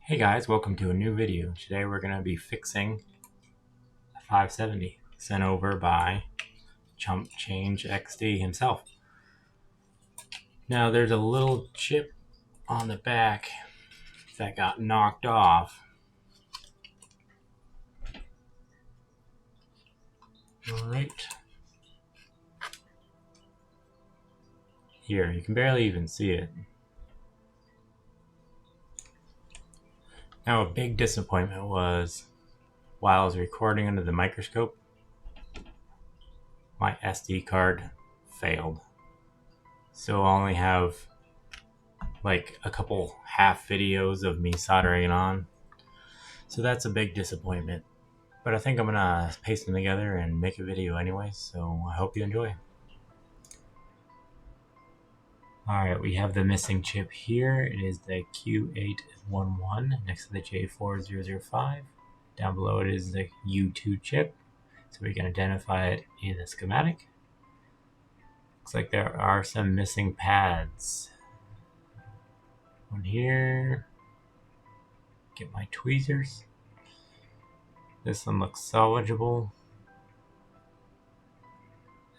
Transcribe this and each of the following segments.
Hey guys, welcome to a new video. Today we're going to be fixing a 570 sent over by Chump Change XD himself. Now there's a little chip on the back that got knocked off. Right here, you can barely even see it. Now a big disappointment was while I was recording under the microscope, my SD card failed. So I only have like a couple half videos of me soldering it on. So that's a big disappointment. But I think I'm gonna paste them together and make a video anyway, so I hope you enjoy. Alright, we have the missing chip here. It is the Q811 next to the J4005. Down below it is the U2 chip, so we can identify it in the schematic. Looks like there are some missing pads. One here. Get my tweezers. This one looks salvageable.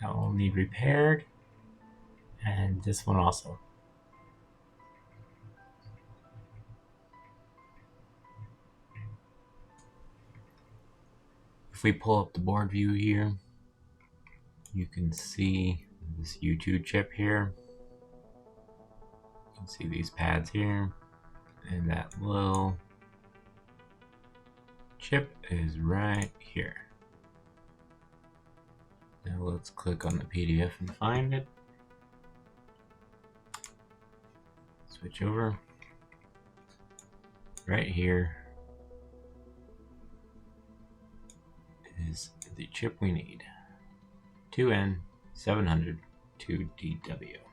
That one will need repaired. And this one also. If we pull up the board view here, you can see this U2 chip here. You can see these pads here. And that little chip is right here. Now let's click on the PDF and find it. Switch over. Right here is the chip we need. 2N702DW.